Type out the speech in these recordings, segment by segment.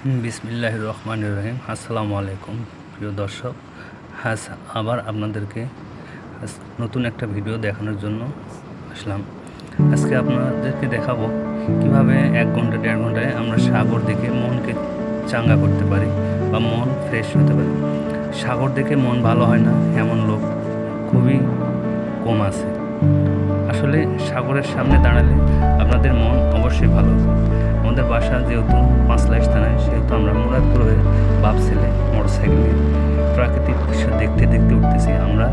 বিসমিল্লাহির রহমানির রহিম। আসসালামু আলাইকুম প্রিয় দর্শক। আজ আবার আপনাদেরকে নতুন একটা ভিডিও দেখানোর জন্য আসলাম। আজকে আপনাদেরকে দেখাবো কিভাবে 1 ঘন্টা 1.5 ঘন্টায় আমরা সাগর দেখে মনকে চাঙ্গা করতে পারি বা মন ফ্রেশ হতে পারি। সাগর দেখে মন ভালো হয় না এমন লোক খুবই কম আছে। আসলে সাগরের সামনে দাঁড়ালে আপনাদের মন অবশ্যই ভালো হবে। আমাদের বাসা যেহেতু পাঁচলাইশ থানায়, সেহেতু আমরা মুরাদপুর হয়ে বাপছেলে মোটরসাইকেল নিয়ে প্রাকৃতিক দৃশ্য দেখতে দেখতে উঠতেছি। আমরা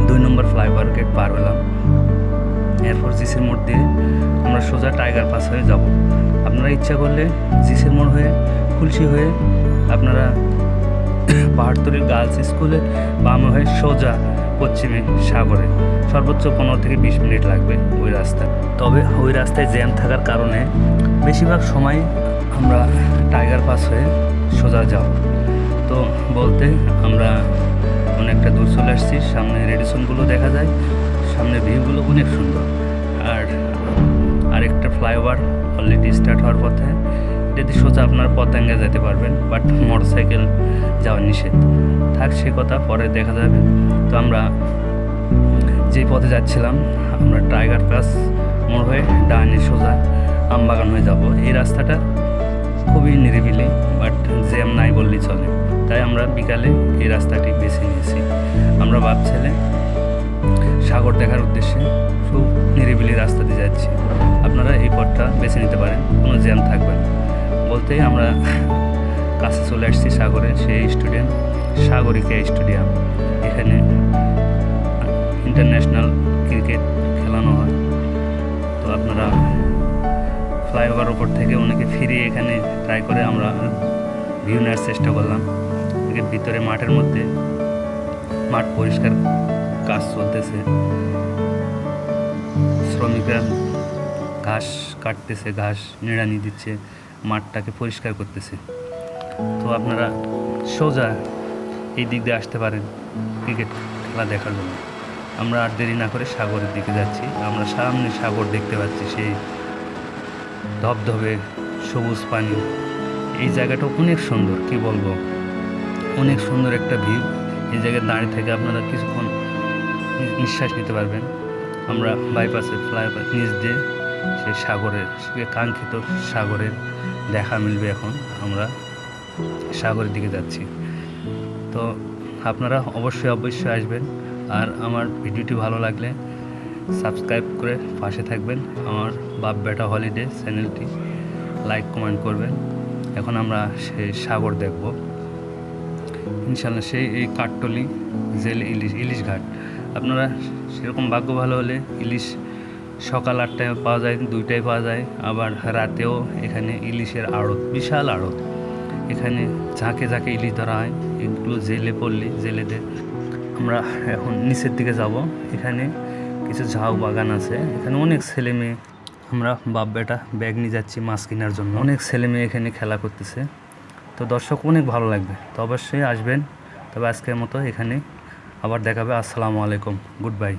2 নম্বর ফ্লাইওভার গেট পার হলাম, এরপর জিসির মোড় দিয়ে আমরা সোজা টাইগার পাস হয়ে যাব। আপনারা ইচ্ছা করলে জিসির মোড় হয়ে খুলশি হয়ে আপনারা পাহাড়তলী গার্লস স্কুলে বামে হয়ে সোজা পশ্চিমে সাগরে সর্বোচ্চ 15 থেকে 20 মিনিট লাগবে ওই রাস্তায়। তবে ওই রাস্তায় জ্যাম থাকার কারণে বেশিরভাগ সময় আমরা টাইগার পাস হয়ে সোজা যাব। তো বলতে আমরা অনেকটা দূর চলে আসছি। সামনে রেডিসনগুলো দেখা যায়, সামনের ভিউগুলো অনেক সুন্দর। আর আরেকটা ফ্লাইওভার অলরেডি স্টার্ট হওয়ার পথে, যদি সোজা আপনার পতেঙ্গা যেতে পারবেন, বাট মোটরসাইকেল যাওয়া নিষেধ। থাক সে কথা পরে দেখা যাবে। তো আমরা যেই পথে যাচ্ছিলাম, আমরা টাইগার পাস মোড় হয়ে ডানে সোজা আমবাগান হয়ে যাব। এই রাস্তাটা খুবই নিরিবিলি, বাট জ্যাম নাই বললেই চলে। তাই আমরা বিকালে এই রাস্তাটি বেছে নিয়েছি। আমরা বাপছেলে সাগর দেখার উদ্দেশ্যে খুব নিরিবিলি রাস্তা দিয়ে যাচ্ছি। আপনারা এই পথটা বেছে নিতে পারেন, কোনো জ্যাম থাকবে না। বলতেই আমরা কাছে চলে আসছি সাগরে। সেই স্টেডিয়াম সাগরিকা স্টেডিয়াম। এখানে ইন্টারন্যাশনাল ক্রিকেট খেলানো হয়। তো আপনারা ফ্লাইওভার ওপর থেকে অনেকে ফিরিয়ে এখানে ট্রাই করে, আমরা ভিউ নেওয়ার চেষ্টা করলাম। ভিতরে মাঠের মধ্যে মাঠ পরিষ্কার কাজ চলতেছে, শ্রমিকরা ঘাস কাটতেছে, ঘাস নিড়ানি দিচ্ছে, মাঠটাকে পরিষ্কার করতেছে। তো আপনারা সোজা এই দিক দিয়ে আসতে পারেন ক্রিকেট খেলা দেখার জন্য। আমরা আর দেরি না করে সাগরের দিকে যাচ্ছি। আমরা সামনে সাগর দেখতে পাচ্ছি, সেই ধবধবে সবুজ পানি। এই জায়গাটা অনেক সুন্দর, কি বলবো, অনেক সুন্দর একটা ভিউ। এই জায়গায় দাঁড়িয়ে থেকে আপনারা কিছুক্ষণ নিঃশ্বাস নিতে পারবেন। আমরা বাইপাসে ফ্লাইওভার নিচ দিয়ে সেই সাগরের, সে কাঙ্ক্ষিত সাগরের দেখা মিলবে। এখন আমরা সাগরের দিকে যাচ্ছি। তো আপনারা অবশ্যই আসবেন। আর আমার ভিডিওটি ভালো লাগলে সাবস্ক্রাইব করে পাশে থাকবেন। আমার বাপ বেটা হলিডে চ্যানেলটি লাইক কমেন্ট করবেন। এখন আমরা সেই সাগর দেখব ইনশাল্লাহ। সেই এই কাঠতলি জেল ইলিশ ঘাট। আপনারা সেরকম ভাগ্য ভালো হলে ইলিশ সকাল 8টায় পাওয়া যায়, 2টায় পাওয়া যায়, আবার রাতেও এখানে ইলিশের আড়ত, বিশাল আড়ত। এখানে ঝাঁকে ঝাঁকে ইলিশ ধরা হয়। এগুলো জেলে পড়লে জেলেদের। আমরা এখন নিচের দিকে যাব। এখানে কিছু ঝাউ বাগান আছে। এখানে অনেক ছেলে মেয়ে, আমরা বাপ বেটা ব্যাগ নিয়ে যাচ্ছি মাছ কেনার জন্য। অনেক ছেলে মেয়ে এখানে খেলা করতেছে। তো দর্শক অনেক ভালো লাগবে, তো অবশ্যই আসবেন। তবে আজকের মতো এখানে আবার দেখাবে। আসসালামু আলাইকুম, গুড বাই।